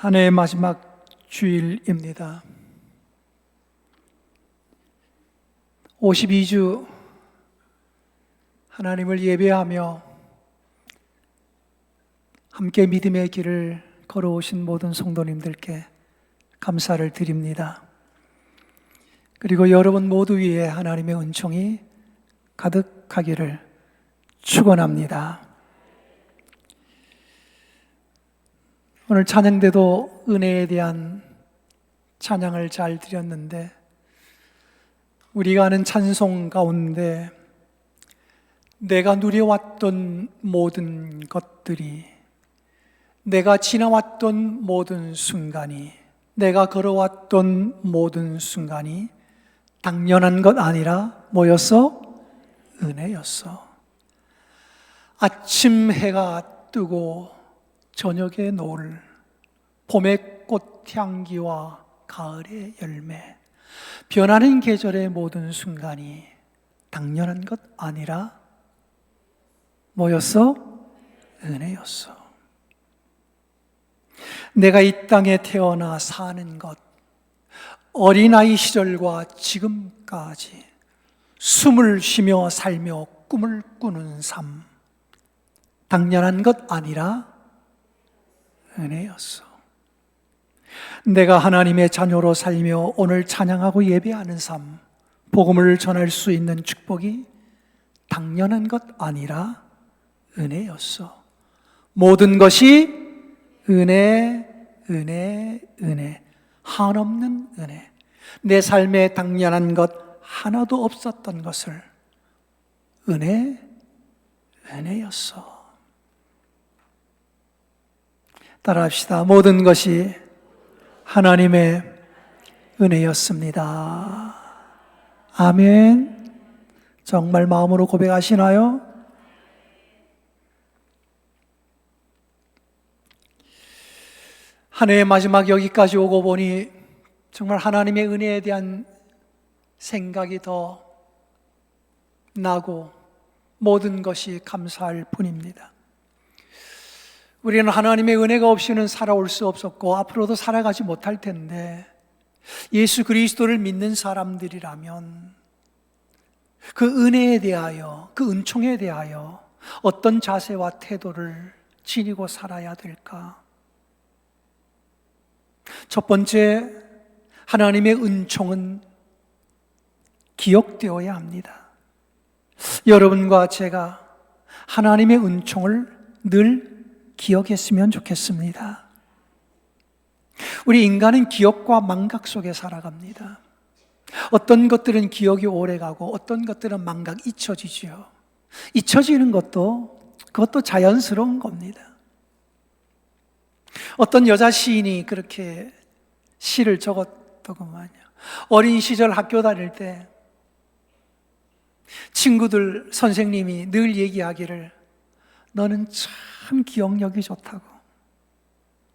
한 해의 마지막 주일입니다. 52주 하나님을 예배하며 함께 믿음의 길을 걸어오신 모든 성도님들께 감사를 드립니다. 그리고 여러분 모두 위에 하나님의 은총이 가득하기를 축원합니다. 오늘 찬양 때도 은혜에 대한 찬양을 잘 드렸는데, 우리가 아는 찬송 가운데 내가 누려왔던 모든 것들이, 내가 지나왔던 모든 순간이, 내가 걸어왔던 모든 순간이 당연한 것 아니라 뭐였어? 은혜였어. 아침 해가 뜨고 저녁의 노을, 봄의 꽃향기와 가을의 열매, 변하는 계절의 모든 순간이 당연한 것 아니라 뭐였어? 은혜였어. 내가 이 땅에 태어나 사는 것, 어린아이 시절과 지금까지 숨을 쉬며 살며 꿈을 꾸는 삶, 당연한 것 아니라 은혜였어. 내가 하나님의 자녀로 살며 오늘 찬양하고 예배하는 삶, 복음을 전할 수 있는 축복이 당연한 것 아니라 은혜였어. 모든 것이 은혜, 은혜, 은혜, 한없는 은혜. 내 삶에 당연한 것 하나도 없었던 것을 은혜, 은혜였어. 따라합시다. 모든 것이 하나님의 은혜였습니다. 아멘. 정말 마음으로 고백하시나요? 한 해의 마지막 여기까지 오고 보니 정말 하나님의 은혜에 대한 생각이 더 나고 모든 것이 감사할 뿐입니다. 우리는 하나님의 은혜가 없이는 살아올 수 없었고 앞으로도 살아가지 못할 텐데, 예수 그리스도를 믿는 사람들이라면 그 은혜에 대하여, 그 은총에 대하여 어떤 자세와 태도를 지니고 살아야 될까? 첫 번째, 하나님의 은총은 기억되어야 합니다. 여러분과 제가 하나님의 은총을 늘 기억했으면 좋겠습니다. 우리 인간은 기억과 망각 속에 살아갑니다. 어떤 것들은 기억이 오래가고 어떤 것들은 망각, 잊혀지죠. 잊혀지는 그것도 자연스러운 겁니다. 어떤 여자 시인이 그렇게 시를 적었더구만요. 어린 시절 학교 다닐 때 친구들, 선생님이 늘 얘기하기를, 너는 참 기억력이 좋다고.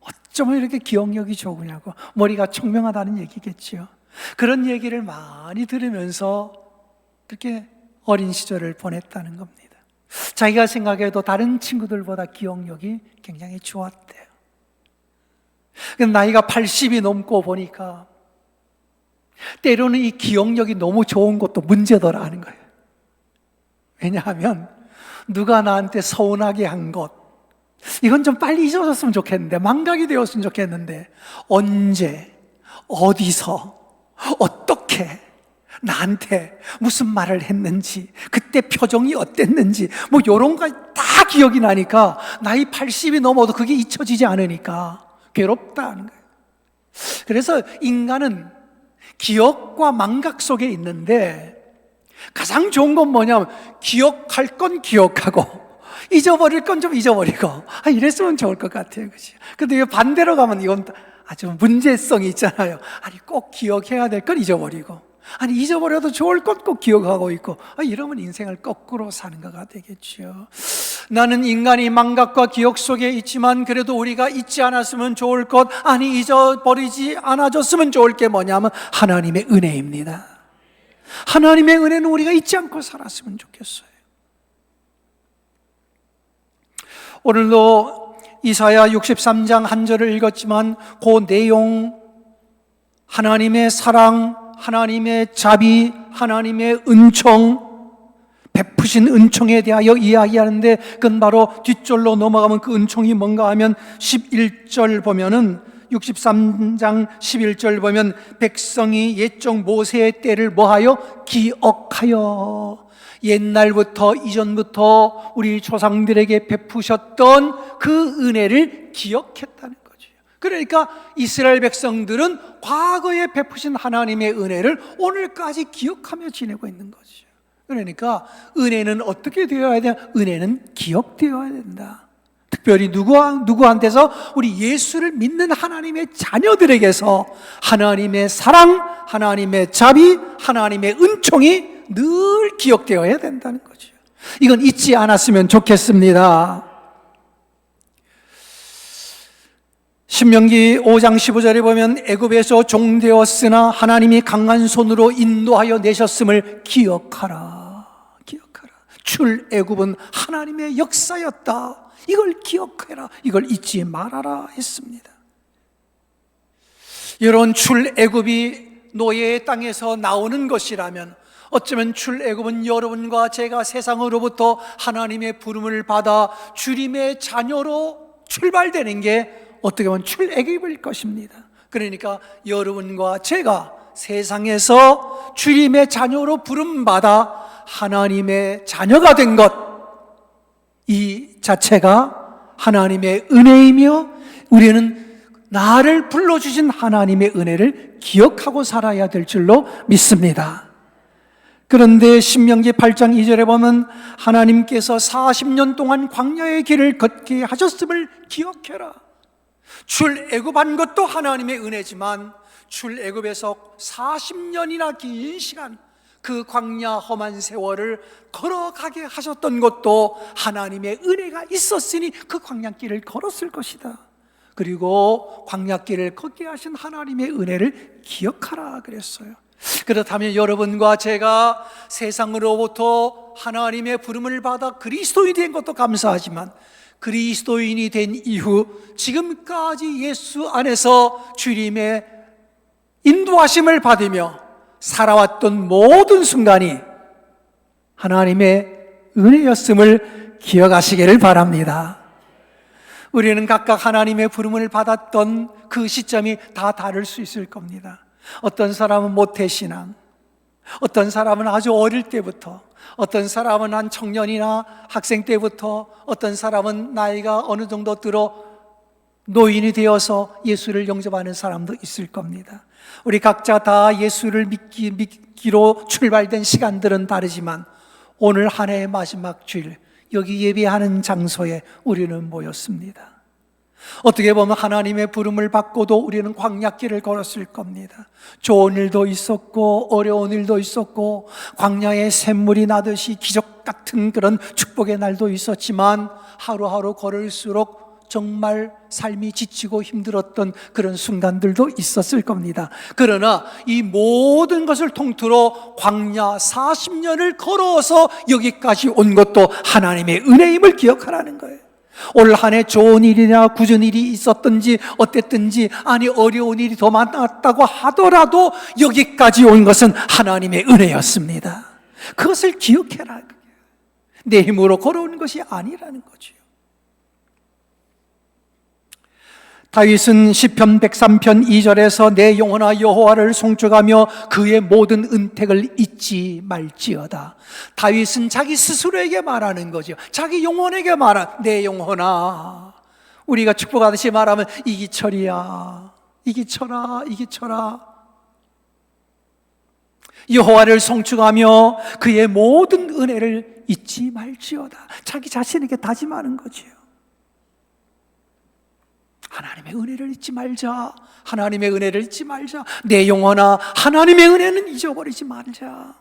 어쩌면 이렇게 기억력이 좋으냐고. 머리가 총명하다는 얘기겠지요. 그런 얘기를 많이 들으면서 그렇게 어린 시절을 보냈다는 겁니다. 자기가 생각해도 다른 친구들보다 기억력이 굉장히 좋았대요. 나이가 80이 넘고 보니까 때로는 이 기억력이 너무 좋은 것도 문제더라는 거예요. 왜냐하면 누가 나한테 서운하게 한 것, 이건 좀 빨리 잊어졌으면 좋겠는데, 망각이 되었으면 좋겠는데, 언제, 어디서, 어떻게 나한테 무슨 말을 했는지, 그때 표정이 어땠는지, 뭐 이런 거 다 기억이 나니까 나이 80이 넘어도 그게 잊혀지지 않으니까 괴롭다는 거예요. 그래서 인간은 기억과 망각 속에 있는데, 가장 좋은 건 뭐냐면 기억할 건 기억하고 잊어버릴 건 좀 잊어버리고, 이랬으면 좋을 것 같아요. 그죠? 근데 반대로 가면 이건 아주 문제성이 있잖아요. 꼭 기억해야 될 건 잊어버리고, 잊어버려도 좋을 것 꼭 기억하고 있고, 이러면 인생을 거꾸로 사는 거가 되겠죠. 나는 인간이 망각과 기억 속에 있지만 그래도 우리가 잊지 않았으면 좋을 것, 잊어버리지 않아줬으면 좋을 게 뭐냐면 하나님의 은혜입니다. 하나님의 은혜는 우리가 잊지 않고 살았으면 좋겠어요. 오늘도 이사야 63장 한 절을 읽었지만 그 내용, 하나님의 사랑, 하나님의 자비, 하나님의 은총, 베푸신 은총에 대하여 이야기하는데, 그건 바로 뒷절로 넘어가면 그 은총이 뭔가 하면 11절 보면은, 63장 11절 보면 백성이 옛적 모세의 때를 뭐하여? 기억하여. 옛날부터, 이전부터 우리 조상들에게 베푸셨던 그 은혜를 기억했다는 거죠. 그러니까 이스라엘 백성들은 과거에 베푸신 하나님의 은혜를 오늘까지 기억하며 지내고 있는 거죠. 그러니까 은혜는 어떻게 되어야 되냐? 은혜는 기억되어야 된다. 특별히 누구한테서? 우리 예수를 믿는 하나님의 자녀들에게서 하나님의 사랑, 하나님의 자비, 하나님의 은총이 늘 기억되어야 된다는 거죠. 이건 잊지 않았으면 좋겠습니다. 신명기 5장 15절에 보면 애굽에서 종되었으나 하나님이 강한 손으로 인도하여 내셨음을 기억하라. 출애굽은 하나님의 역사였다. 이걸 기억해라. 이걸 잊지 말아라 했습니다. 이런 출애굽이 노예의 땅에서 나오는 것이라면, 어쩌면 출애굽은 여러분과 제가 세상으로부터 하나님의 부름을 받아 주님의 자녀로 출발되는 게 어떻게 보면 출애굽일 것입니다. 그러니까 여러분과 제가 세상에서 주님의 자녀로 부름받아 하나님의 자녀가 된 것, 이 자체가 하나님의 은혜이며, 우리는 나를 불러주신 하나님의 은혜를 기억하고 살아야 될 줄로 믿습니다. 그런데 신명기 8장 2절에 보면 하나님께서 40년 동안 광야의 길을 걷게 하셨음을 기억해라. 출애굽한 것도 하나님의 은혜지만 출애굽에서 40년이나 긴 시간, 그 광야 험한 세월을 걸어가게 하셨던 것도 하나님의 은혜가 있었으니 그 광야길을 걸었을 것이다. 그리고 광야길을 걷게 하신 하나님의 은혜를 기억하라 그랬어요. 그렇다면 여러분과 제가 세상으로부터 하나님의 부름을 받아 그리스도인이 된 것도 감사하지만, 그리스도인이 된 이후 지금까지 예수 안에서 주님의 인도하심을 받으며 살아왔던 모든 순간이 하나님의 은혜였음을 기억하시기를 바랍니다. 우리는 각각 하나님의 부름을 받았던 그 시점이 다 다를 수 있을 겁니다. 어떤 사람은 모태신앙, 어떤 사람은 아주 어릴 때부터, 어떤 사람은 한 청년이나 학생 때부터, 어떤 사람은 나이가 어느 정도 들어 노인이 되어서 예수를 영접하는 사람도 있을 겁니다. 우리 각자 다 예수를 믿기로 출발된 시간들은 다르지만 오늘 한 해의 마지막 주일, 여기 예배하는 장소에 우리는 모였습니다. 어떻게 보면 하나님의 부름을 받고도 우리는 광야길을 걸었을 겁니다. 좋은 일도 있었고 어려운 일도 있었고 광야에 샘물이 나듯이 기적 같은 그런 축복의 날도 있었지만 하루하루 걸을수록 정말 삶이 지치고 힘들었던 그런 순간들도 있었을 겁니다. 그러나 이 모든 것을 통틀어 광야 40년을 걸어서 여기까지 온 것도 하나님의 은혜임을 기억하라는 거예요. 올 한 해 좋은 일이나 굳은 일이 있었든지 어땠든지, 아니 어려운 일이 더 많았다고 하더라도 여기까지 온 것은 하나님의 은혜였습니다. 그것을 기억해라. 내 힘으로 걸어온 것이 아니라는 거죠. 다윗은 시편 103편 2절에서 내 영혼아 여호와를 송축하며 그의 모든 은택을 잊지 말지어다. 다윗은 자기 스스로에게 말하는 거죠. 자기 영혼에게 말한, 내 영혼아, 우리가 축복하듯이 말하면 이기철이야, 이기철아, 이기철아, 여호와를 송축하며 그의 모든 은혜를 잊지 말지어다. 자기 자신에게 다짐하는 거지요. 하나님의 은혜를 잊지 말자. 하나님의 은혜를 잊지 말자. 내 영혼아, 하나님의 은혜는 잊어버리지 말자.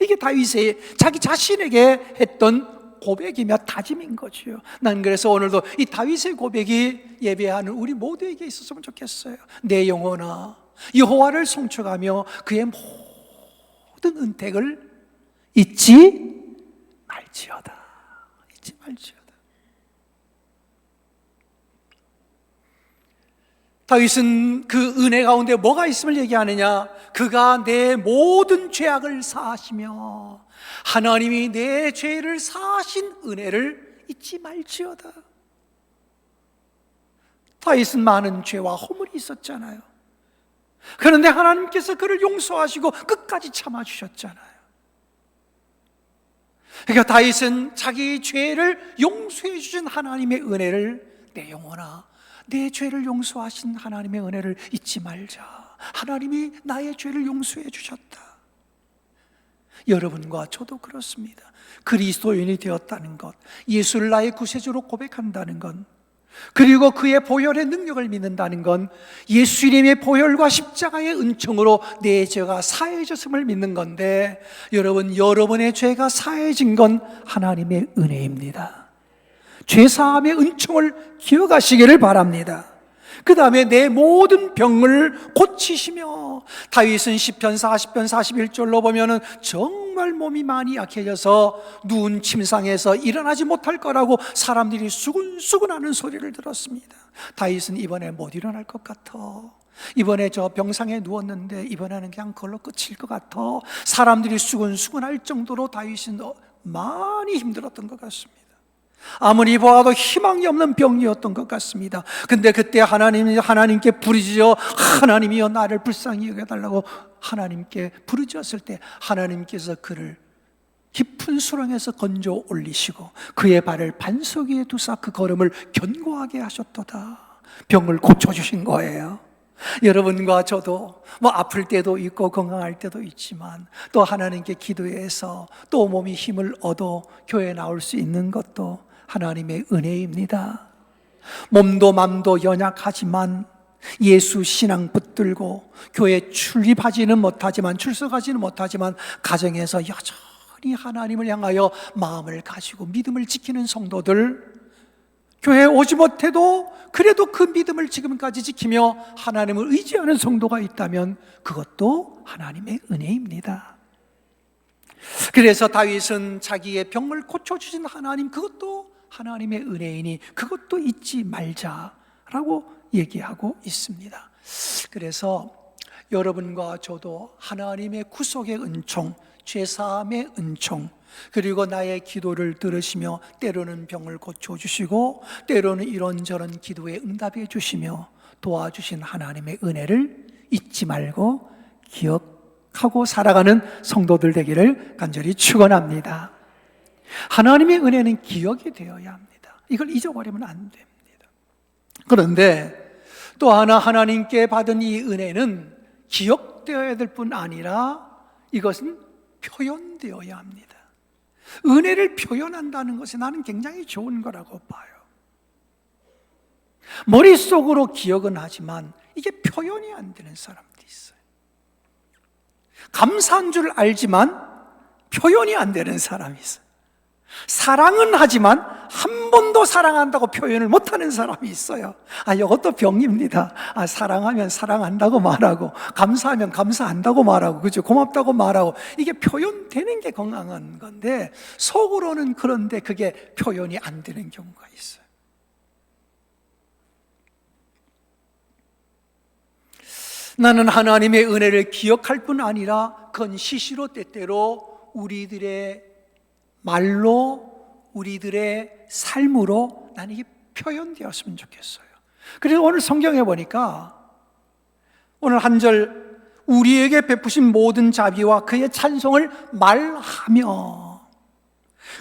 이게 다윗의 자기 자신에게 했던 고백이며 다짐인 거지요. 난 그래서 오늘도 이 다윗의 고백이 예배하는 우리 모두에게 있었으면 좋겠어요. 내 영혼아, 여호와를 송축하며 그의 모든 은택을 잊지 말지어다. 잊지 말지어다. 다윗은 그 은혜 가운데 뭐가 있음을 얘기하느냐? 그가 내 모든 죄악을 사하시며 하나님이 내 죄를 사하신 은혜를 잊지 말지어다. 다윗은 많은 죄와 허물이 있었잖아요. 그런데 하나님께서 그를 용서하시고 끝까지 참아주셨잖아요. 그러니까 다윗은 자기 죄를 용서해 주신 하나님의 은혜를, 내 영혼아, 내 죄를 용서하신 하나님의 은혜를 잊지 말자. 하나님이 나의 죄를 용서해 주셨다. 여러분과 저도 그렇습니다. 그리스도인이 되었다는 것, 예수를 나의 구세주로 고백한다는 것, 그리고 그의 보혈의 능력을 믿는다는 건 예수님의 보혈과 십자가의 은총으로 내 죄가 사해졌음을 믿는 건데, 여러분의 죄가 사해진 건 하나님의 은혜입니다. 죄사함의 은총을 기억하시기를 바랍니다. 그 다음에 내 모든 병을 고치시며, 다윗은 시편 40편 41절로 보면은 정말 몸이 많이 약해져서 누운 침상에서 일어나지 못할 거라고 사람들이 수근수근하는 소리를 들었습니다. 다윗은 이번에 못 일어날 것 같아, 이번에 저 병상에 누웠는데 이번에는 그냥 그걸로 끝일 것 같아, 사람들이 수근수근할 정도로 다윗은 많이 힘들었던 것 같습니다. 아무리 보아도 희망이 없는 병이었던 것 같습니다. 근데 그때 하나님께 부르짖어, 하나님이여 나를 불쌍히 여겨달라고 하나님께 부르짖었을 때 하나님께서 그를 깊은 수렁에서 건져 올리시고 그의 발을 반석 위에 두사 그 걸음을 견고하게 하셨도다. 병을 고쳐주신 거예요. 여러분과 저도 아플 때도 있고 건강할 때도 있지만, 또 하나님께 기도해서 또 몸이 힘을 얻어 교회에 나올 수 있는 것도 하나님의 은혜입니다. 몸도 맘도 연약하지만 예수 신앙 붙들고 교회 출석하지는 못하지만 가정에서 여전히 하나님을 향하여 마음을 가지고 믿음을 지키는 성도들, 교회에 오지 못해도 그래도 그 믿음을 지금까지 지키며 하나님을 의지하는 성도가 있다면 그것도 하나님의 은혜입니다. 그래서 다윗은 자기의 병을 고쳐주신 하나님, 그것도 하나님의 은혜이니 그것도 잊지 말자라고 얘기하고 있습니다. 그래서 여러분과 저도 하나님의 구속의 은총, 죄사함의 은총, 그리고 나의 기도를 들으시며 때로는 병을 고쳐주시고 때로는 이런저런 기도에 응답해 주시며 도와주신 하나님의 은혜를 잊지 말고 기억하고 살아가는 성도들 되기를 간절히 축원합니다. 하나님의 은혜는 기억이 되어야 합니다. 이걸 잊어버리면 안 됩니다. 그런데 또 하나님께 받은 이 은혜는 기억되어야 될 뿐 아니라 이것은 표현되어야 합니다. 은혜를 표현한다는 것이 나는 굉장히 좋은 거라고 봐요. 머릿속으로 기억은 하지만 이게 표현이 안 되는 사람들이 있어요. 감사한 줄 알지만 표현이 안 되는 사람이 있어요. 사랑은 하지만 한 번도 사랑한다고 표현을 못하는 사람이 있어요. 이것도 병입니다. 사랑하면 사랑한다고 말하고, 감사하면 감사한다고 말하고, 그죠? 고맙다고 말하고, 이게 표현되는 게 건강한 건데 속으로는 그런데 그게 표현이 안 되는 경우가 있어요. 나는 하나님의 은혜를 기억할 뿐 아니라 그건 시시로 때때로 우리들의 말로, 우리들의 삶으로 나는 이게 표현되었으면 좋겠어요. 그래서 오늘 성경에 보니까 오늘 한 절, 우리에게 베푸신 모든 자비와 그의 찬송을 말하며,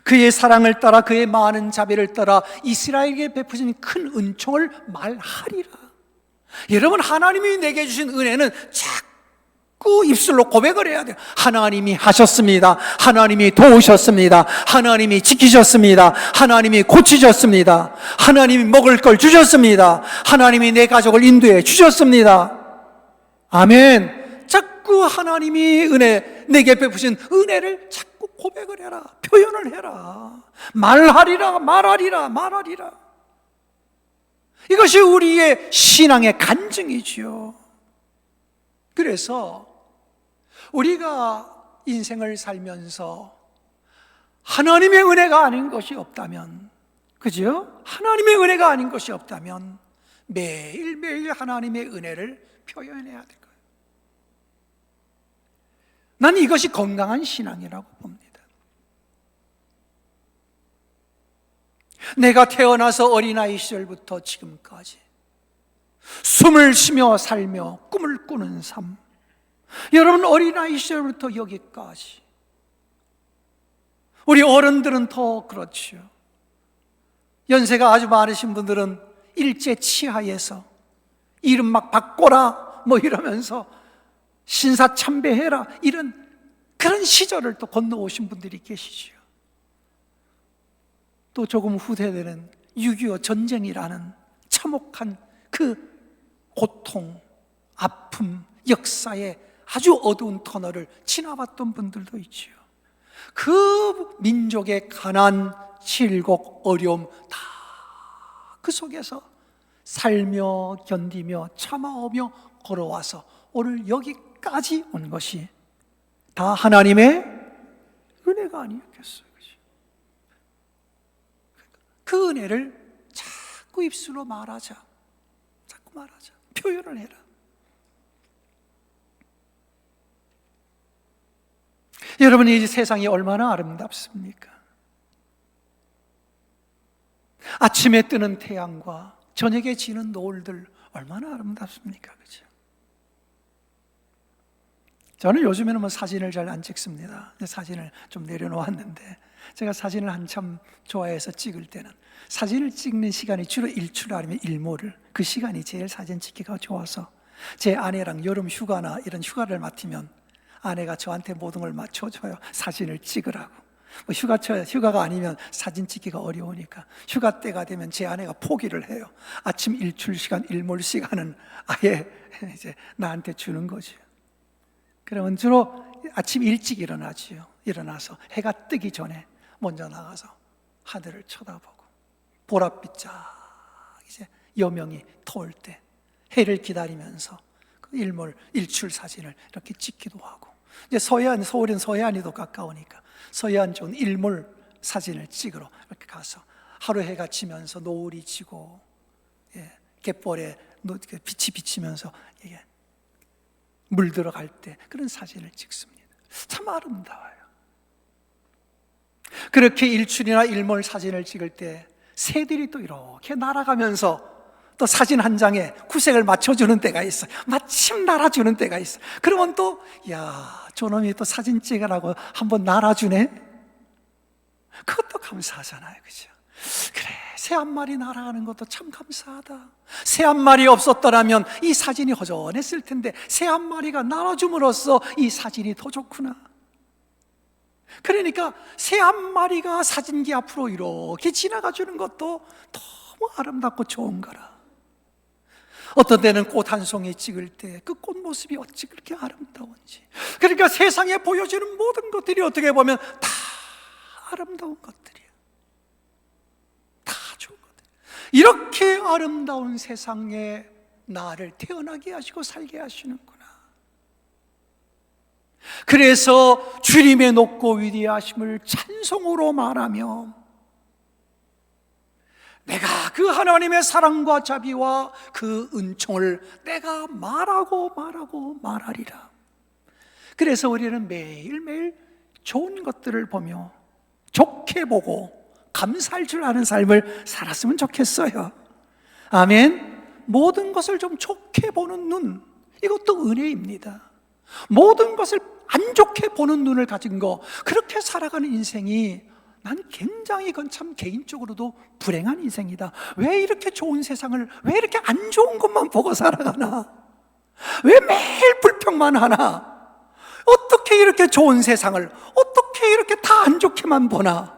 그의 사랑을 따라 그의 많은 자비를 따라 이스라엘에게 베푸신 큰 은총을 말하리라. 여러분, 하나님이 내게 주신 은혜는 자꾸 입술로 고백을 해야 돼요. 하나님이 하셨습니다. 하나님이 도우셨습니다. 하나님이 지키셨습니다. 하나님이 고치셨습니다. 하나님이 먹을 걸 주셨습니다. 하나님이 내 가족을 인도해 주셨습니다. 아멘. 자꾸 하나님이 내게 베푸신 은혜를 자꾸 고백을 해라. 표현을 해라. 말하리라. 이것이 우리의 신앙의 간증이지요. 그래서 우리가 인생을 살면서 하나님의 은혜가 아닌 것이 없다면, 그죠? 하나님의 은혜가 아닌 것이 없다면 매일매일 하나님의 은혜를 표현해야 될 거예요. 난 이것이 건강한 신앙이라고 봅니다. 내가 태어나서 어린아이 시절부터 지금까지 숨을 쉬며 살며 꿈을 꾸는 삶, 여러분 어린아이 시절부터 여기까지, 우리 어른들은 더 그렇지요. 연세가 아주 많으신 분들은 일제 치하에서 이름 막 바꿔라 뭐 이러면서 신사참배해라 이런 그런 시절을 또 건너오신 분들이 계시죠. 또 조금 후대되는 6.25 전쟁이라는 참혹한 그 고통, 아픔, 역사의 아주 어두운 터널을 지나봤던 분들도 있지요. 그 민족의 가난, 질곡, 어려움 다 그 속에서 살며 견디며 참아오며 걸어와서 오늘 여기까지 온 것이 다 하나님의 은혜가 아니었겠어요. 그 은혜를 자꾸 입술로 말하자, 자꾸 말하자, 표현을 해라. 여러분, 이 세상이 얼마나 아름답습니까? 아침에 뜨는 태양과 저녁에 지는 노을들 얼마나 아름답습니까? 그죠? 저는 요즘에는 뭐 사진을 잘 안 찍습니다. 사진을 좀 내려놓았는데, 제가 사진을 한참 좋아해서 찍을 때는 사진을 찍는 시간이 주로 일출 아니면 일몰을, 그 시간이 제일 사진 찍기가 좋아서 제 아내랑 여름 휴가나 이런 휴가를 맡으면 아내가 저한테 모든 걸 맞춰줘요. 사진을 찍으라고. 뭐 휴가가 아니면 사진 찍기가 어려우니까 휴가 때가 되면 제 아내가 포기를 해요. 아침 일출 시간, 일몰 시간은 아예 이제 나한테 주는 거죠. 그러면 주로 아침 일찍 일어나지요. 일어나서 해가 뜨기 전에 먼저 나가서 하늘을 쳐다보고 보랏빛 쫙 이제 여명이 터올 때 해를 기다리면서 그 일출 사진을 이렇게 찍기도 하고, 이제 서울은 서해안이 더 가까우니까 서해안 쪽 일몰 사진을 찍으러 이렇게 가서 하루 해가 지면서 노을이 지고, 갯벌에 빛이 비치면서 이게 물 들어갈 때 그런 사진을 찍습니다. 참 아름다워요. 그렇게 일출이나 일몰 사진을 찍을 때 새들이 또 이렇게 날아가면서 또 사진 한 장에 구색을 맞춰주는 때가 있어요. 마침 날아주는 때가 있어요. 그러면 또 야, 저놈이 또 사진 찍으라고 한번 날아주네. 그것도 감사하잖아요. 그죠? 그래, 새 한 마리 날아가는 것도 참 감사하다. 새 한 마리 없었더라면 이 사진이 허전했을 텐데 새 한 마리가 날아줌으로써 이 사진이 더 좋구나. 그러니까 새 한 마리가 사진기 앞으로 이렇게 지나가 주는 것도 너무 아름답고 좋은 거라. 어떤 때는 꽃 한 송이 찍을 때 그 꽃 모습이 어찌 그렇게 아름다운지. 그러니까 세상에 보여지는 모든 것들이 어떻게 보면 다 아름다운 것들이야. 다 좋은 것들. 이렇게 아름다운 세상에 나를 태어나게 하시고 살게 하시는구나. 그래서 주님의 높고 위대하심을 찬송으로 말하며 내가 그 하나님의 사랑과 자비와 그 은총을 내가 말하리라. 그래서 우리는 매일매일 좋은 것들을 보며 좋게 보고 감사할 줄 아는 삶을 살았으면 좋겠어요. 아멘. 모든 것을 좀 좋게 보는 눈, 이것도 은혜입니다. 모든 것을 안 좋게 보는 눈을 가진 거, 그렇게 살아가는 인생이 난 굉장히 그건 참 개인적으로도 불행한 인생이다. 왜 이렇게 좋은 세상을 왜 이렇게 안 좋은 것만 보고 살아가나? 왜 매일 불평만 하나? 어떻게 이렇게 좋은 세상을 어떻게 이렇게 다 안 좋게만 보나?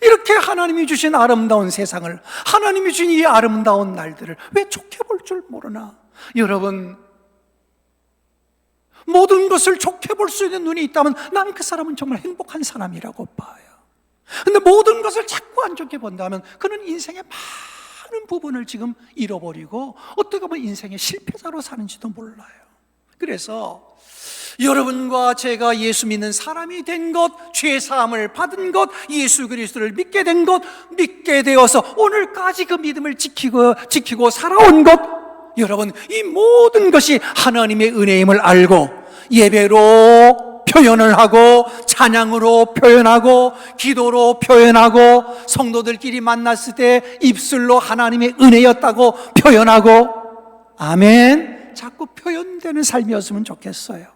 이렇게 하나님이 주신 아름다운 세상을, 하나님이 주신 이 아름다운 날들을 왜 좋게 볼 줄 모르나? 여러분, 모든 것을 좋게 볼 수 있는 눈이 있다면 난 그 사람은 정말 행복한 사람이라고 봐요. 근데 모든 것을 자꾸 안 좋게 본다면 그는 인생의 많은 부분을 지금 잃어버리고 어떻게 보면 인생의 실패자로 사는지도 몰라요. 그래서 여러분과 제가 예수 믿는 사람이 된 것, 죄 사함을 받은 것, 예수 그리스도를 믿게 된 것, 믿게 되어서 오늘까지 그 믿음을 지키고 살아온 것, 여러분, 이 모든 것이 하나님의 은혜임을 알고 예배로 표현을 하고, 찬양으로 표현하고, 기도로 표현하고, 성도들끼리 만났을 때 입술로 하나님의 은혜였다고 표현하고, 아멘. 자꾸 표현되는 삶이었으면 좋겠어요.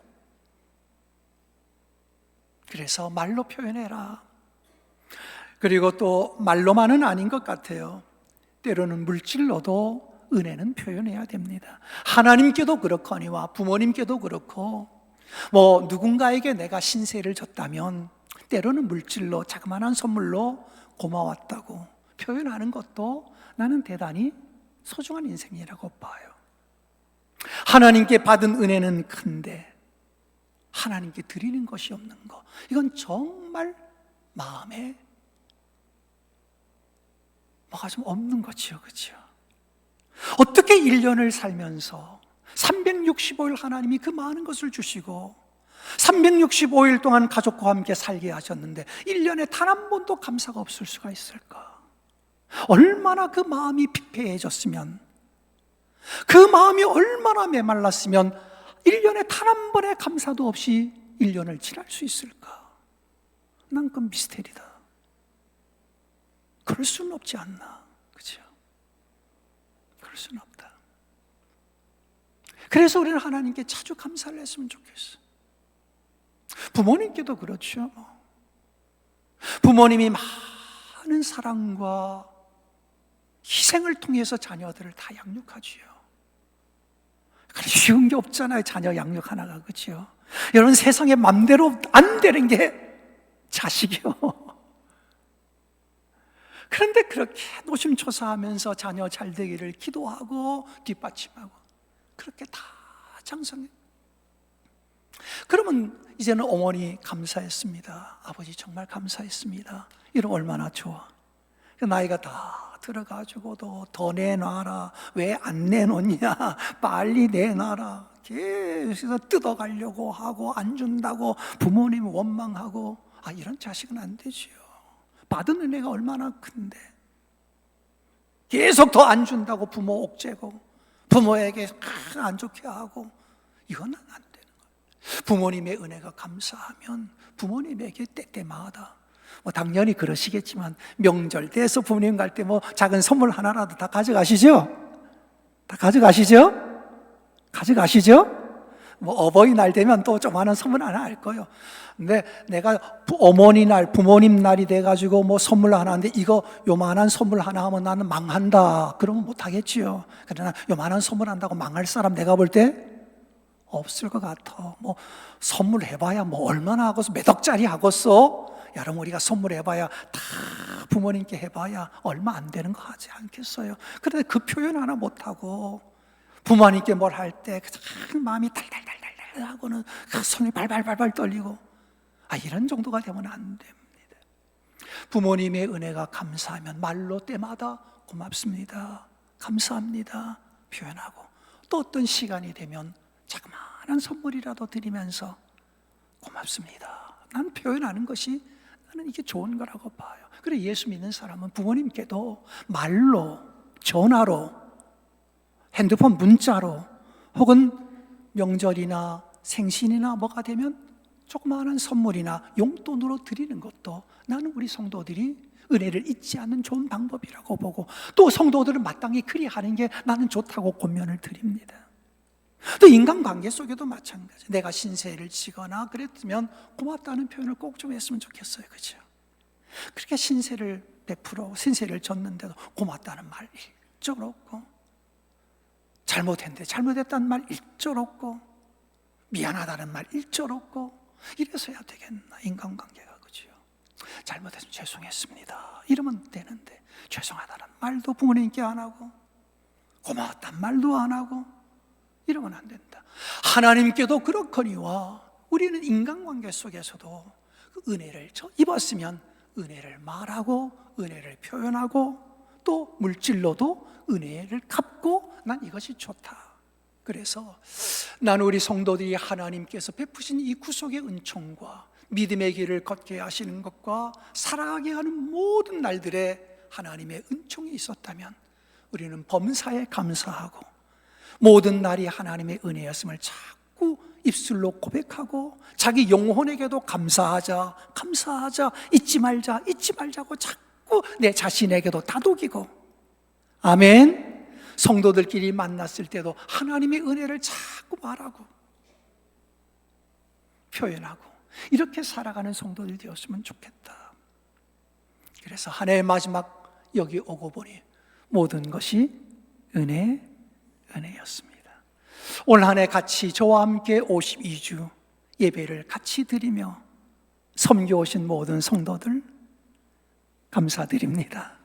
그래서 말로 표현해라. 그리고 또 말로만은 아닌 것 같아요. 때로는 물질로도 은혜는 표현해야 됩니다. 하나님께도 그렇거니와 부모님께도 그렇고, 누군가에게 내가 신세를 졌다면 때로는 물질로, 자그마한 선물로 고마웠다고 표현하는 것도 나는 대단히 소중한 인생이라고 봐요. 하나님께 받은 은혜는 큰데 하나님께 드리는 것이 없는 것, 이건 정말 마음에 뭐가 좀 없는 거지요, 그렇죠? 어떻게 1년을 살면서 365일 하나님이 그 많은 것을 주시고 365일 동안 가족과 함께 살게 하셨는데 1년에 단 한 번도 감사가 없을 수가 있을까? 얼마나 그 마음이 피폐해졌으면, 그 마음이 얼마나 메말랐으면 1년에 단 한 번의 감사도 없이 1년을 지날 수 있을까? 난 그건 미스테리다. 그럴 수는 없지 않나, 그렇죠? 그럴 수는 없다. 그래서 우리는 하나님께 자주 감사를 했으면 좋겠어. 부모님께도 그렇죠. 부모님이 많은 사랑과 희생을 통해서 자녀들을 다 양육하지요. 쉬운 게 없잖아요, 자녀 양육 하나가, 그렇죠? 여러분, 세상에 맘대로 안 되는 게 자식이요. 그런데 그렇게 노심초사하면서 자녀 잘 되기를 기도하고 뒷받침하고 그렇게 다 장성해. 그러면 이제는 어머니 감사했습니다, 아버지 정말 감사했습니다, 이러면 얼마나 좋아. 나이가 다 들어가지고도 더 내놔라, 왜 안 내놓냐, 빨리 내놔라, 계속 뜯어가려고 하고 안 준다고 부모님 원망하고, 이런 자식은 안 되지요. 받은 은혜가 얼마나 큰데 계속 더 안 준다고 부모 옥죄고 부모에게 안 좋게 하고, 이건 안 되는 거예요. 부모님의 은혜가 감사하면 부모님에게 때때마다, 당연히 그러시겠지만 명절 때서 부모님 갈 때 작은 선물 하나라도 다 가져가시죠? 다 가져가시죠? 가져가시죠? 어버이날 되면 또 조그마한 선물 하나 할 거예요. 근데 내가 어머니날, 부모님 날이 돼가지고 선물 하나 하는데 이거 요만한 선물 하나 하면 나는 망한다, 그러면 못하겠지요. 그러나 요만한 선물 한다고 망할 사람 내가 볼 때 없을 것 같아. 선물 해봐야 얼마나 하고서 몇 억짜리 하고서, 여러분, 우리가 선물해봐야 다 부모님께 해봐야 얼마 안 되는 거 하지 않겠어요? 그런데 그 표현 하나 못하고 부모님께 뭘 할 때 마음이 달달달달 하고는 손이 발발발발 떨리고, 이런 정도가 되면 안 됩니다. 부모님의 은혜가 감사하면 말로 때마다 고맙습니다, 감사합니다 표현하고, 또 어떤 시간이 되면 자그마한 선물이라도 드리면서 고맙습니다, 난 표현하는 것이, 나는 이게 좋은 거라고 봐요. 그래, 예수 믿는 사람은 부모님께도 말로, 전화로, 핸드폰 문자로, 혹은 명절이나 생신이나 뭐가 되면 조그마한 선물이나 용돈으로 드리는 것도 나는 우리 성도들이 은혜를 잊지 않는 좋은 방법이라고 보고, 또 성도들은 마땅히 그리하는 게 나는 좋다고 권면을 드립니다. 또 인간관계 속에도 마찬가지. 내가 신세를 지거나 그랬으면 고맙다는 표현을 꼭 좀 했으면 좋겠어요, 그렇죠? 그렇게 신세를 베풀어 신세를 졌는데도 고맙다는 말 일절 없고, 잘못했는데 잘못했다는 말 일절 없고, 미안하다는 말 일절 없고, 이래서야 되겠나, 인간관계가, 그렇죠? 잘못했으면 죄송했습니다 이러면 되는데 죄송하다는 말도 부모님께 안 하고 고마웠다는 말도 안 하고 이러면 안 된다. 하나님께도 그렇거니와 우리는 인간관계 속에서도 그 은혜를 입었으면 은혜를 말하고 은혜를 표현하고, 또 물질로도 은혜를 갚고, 난 이것이 좋다, 그래서 나는 우리 성도들이 하나님께서 베푸신 이 구속의 은총과 믿음의 길을 걷게 하시는 것과 살아가게 하는 모든 날들에 하나님의 은총이 있었다면 우리는 범사에 감사하고 모든 날이 하나님의 은혜였음을 자꾸 입술로 고백하고 자기 영혼에게도 감사하자, 감사하자, 잊지 말자고 자꾸 내 자신에게도 다독이고, 아멘. 성도들끼리 만났을 때도 하나님의 은혜를 자꾸 말하고 표현하고 이렇게 살아가는 성도들 되었으면 좋겠다. 그래서 한 해의 마지막 여기 오고 보니 모든 것이 은혜였습니다. 올 한 해 같이 저와 함께 52주 예배를 같이 드리며 섬겨오신 모든 성도들 감사드립니다.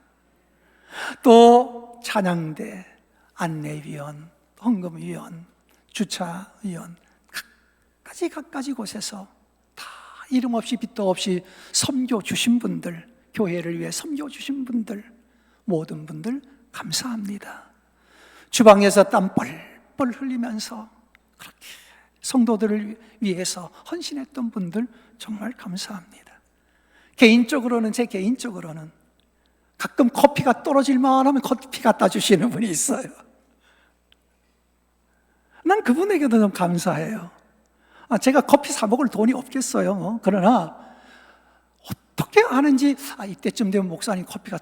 또 찬양대, 안내위원, 헌금위원, 주차위원 각가지 곳에서 다 이름 없이 빛도 없이 섬겨주신 분들, 교회를 위해 섬겨주신 분들, 모든 분들 감사합니다. 주방에서 땀 뻘뻘 흘리면서 그렇게 성도들을 위해서 헌신했던 분들 정말 감사합니다. 제 개인적으로는 가끔 커피가 떨어질만 하면 커피 갖다 주시는 분이 있어요. 난 그분에게도 좀 감사해요. 제가 커피 사 먹을 돈이 없겠어요. 그러나 어떻게 아는지 이때쯤 되면 목사님 커피가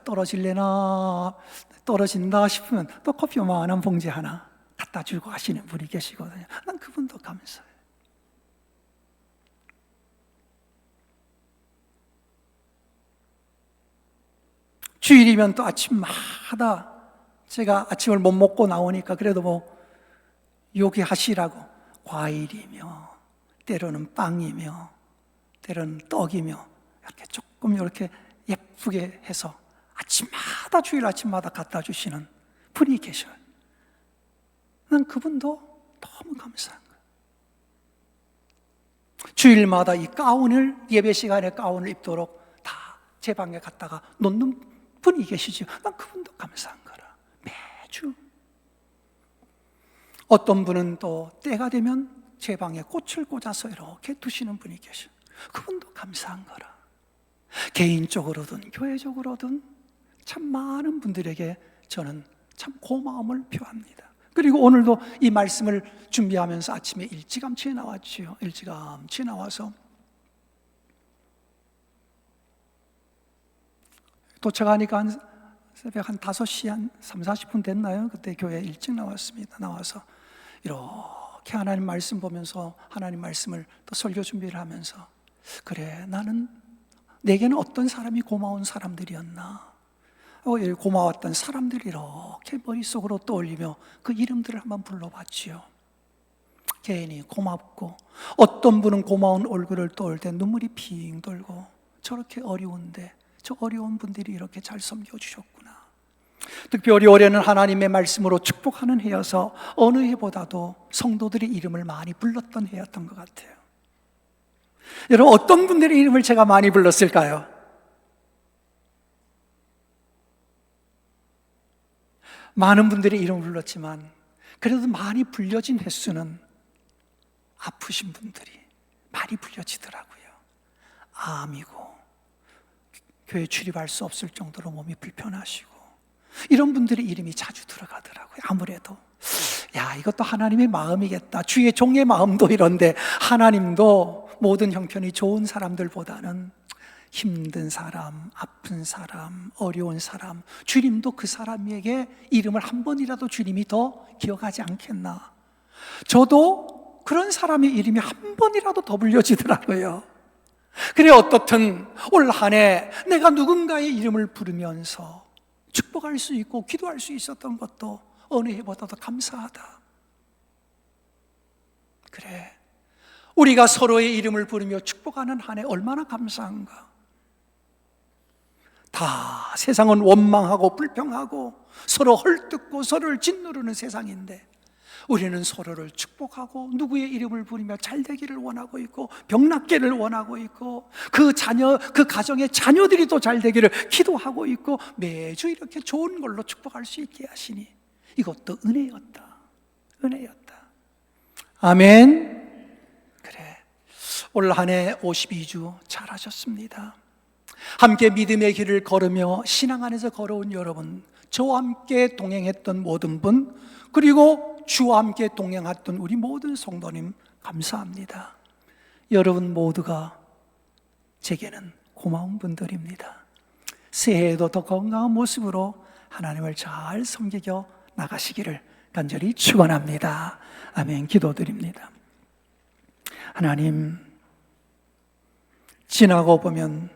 떨어진다 싶으면 또 커피 요만한 봉지 하나 갖다 주고 하시는 분이 계시거든요. 난 그분도 감사해요. 주일이면 또 아침마다 제가 아침을 못 먹고 나오니까 그래도 뭐 요기하시라고 과일이며 때로는 빵이며 때로는 떡이며 이렇게 조금 이렇게 예쁘게 해서 주일 아침마다 갖다 주시는 분이 계셔요. 난 그분도 너무 감사한 거예요. 주일마다 이 가운을, 예배 시간에 가운을 입도록 다 제 방에 갖다가 놓는 분이 계시죠. 난 그분도 감사한 거라. 매주. 어떤 분은 또 때가 되면 제 방에 꽃을 꽂아서 이렇게 두시는 분이 계셔. 그분도 감사한 거라. 개인적으로든 교회적으로든 참 많은 분들에게 저는 참 고마움을 표합니다. 그리고 오늘도 이 말씀을 준비하면서 아침에 일찌감치 나왔지요. 일찌감치 나와서 도착하니까 새벽 한 5시 한 3, 40분 됐나요? 그때 교회 일찍 나왔습니다. 나와서 이렇게 하나님 말씀 보면서 하나님 말씀을 또 설교 준비를 하면서 그래, 나는 내게는 어떤 사람이 고마운 사람들이었나? 고마웠던 사람들이 이렇게 머릿속으로 떠올리며 그 이름들을 한번 불러봤지요. 괜히 고맙고, 어떤 분은 고마운 얼굴을 떠올 때 눈물이 핑 돌고, 저렇게 어려운데 저 어려운 분들이 이렇게 잘 섬겨주셨구나. 특별히 올해는 하나님의 말씀으로 축복하는 해여서 어느 해보다도 성도들의 이름을 많이 불렀던 해였던 것 같아요. 여러분, 어떤 분들의 이름을 제가 많이 불렀을까요? 많은 분들의 이름을 불렀지만 그래도 많이 불려진 횟수는 아프신 분들이 많이 불려지더라고요. 암이고 교회 출입할 수 없을 정도로 몸이 불편하시고 이런 분들의 이름이 자주 들어가더라고요. 아무래도 이것도 하나님의 마음이겠다. 주의 종의 마음도 이런데 하나님도 모든 형편이 좋은 사람들보다는 힘든 사람, 아픈 사람, 어려운 사람, 주님도 그 사람에게 이름을 한 번이라도 주님이 더 기억하지 않겠나. 저도 그런 사람의 이름이 한 번이라도 더 불려지더라고요. 그래, 어떻든 올 한 해 내가 누군가의 이름을 부르면서 축복할 수 있고 기도할 수 있었던 것도 어느 해보다도 감사하다. 그래, 우리가 서로의 이름을 부르며 축복하는 한 해 얼마나 감사한가. 다 세상은 원망하고 불평하고 서로 헐뜯고 서로를 짓누르는 세상인데 우리는 서로를 축복하고 누구의 이름을 부르며 잘 되기를 원하고 있고 병낫기를 원하고 있고 그 가정의 자녀들이 또 잘 되기를 기도하고 있고 매주 이렇게 좋은 걸로 축복할 수 있게 하시니 이것도 은혜였다. 아멘. 그래, 올 한 해 52주 잘하셨습니다. 함께 믿음의 길을 걸으며 신앙 안에서 걸어온 여러분, 저와 함께 동행했던 모든 분, 그리고 주와 함께 동행했던 우리 모든 성도님 감사합니다. 여러분 모두가 제게는 고마운 분들입니다. 새해에도 더 건강한 모습으로 하나님을 잘 섬기며 나가시기를 간절히 축원합니다. 아멘. 기도드립니다. 하나님, 지나고 보면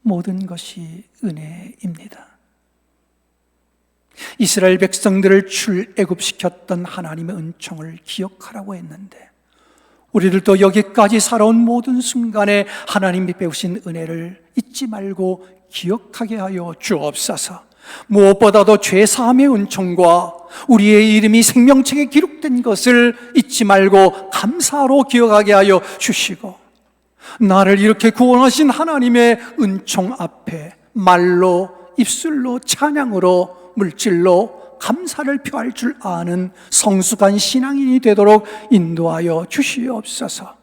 모든 것이 은혜입니다. 이스라엘 백성들을 출애굽시켰던 하나님의 은총을 기억하라고 했는데, 우리들도 여기까지 살아온 모든 순간에 하나님이 베푸신 은혜를 잊지 말고 기억하게 하여 주옵소서. 무엇보다도 죄사함의 은총과 우리의 이름이 생명책에 기록된 것을 잊지 말고 감사로 기억하게 하여 주시고, 나를 이렇게 구원하신 하나님의 은총 앞에 말로, 입술로, 찬양으로, 물질로 감사를 표할 줄 아는 성숙한 신앙인이 되도록 인도하여 주시옵소서.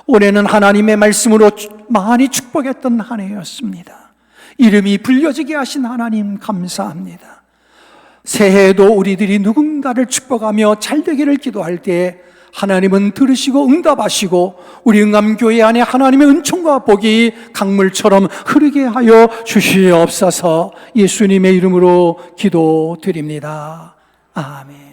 올해는 하나님의 말씀으로 많이 축복했던 한 해였습니다. 이름이 불려지게 하신 하나님 감사합니다. 새해에도 우리들이 누군가를 축복하며 잘되기를 기도할 때 하나님은 들으시고 응답하시고 우리 응암교회 안에 하나님의 은총과 복이 강물처럼 흐르게 하여 주시옵소서. 예수님의 이름으로 기도드립니다. 아멘.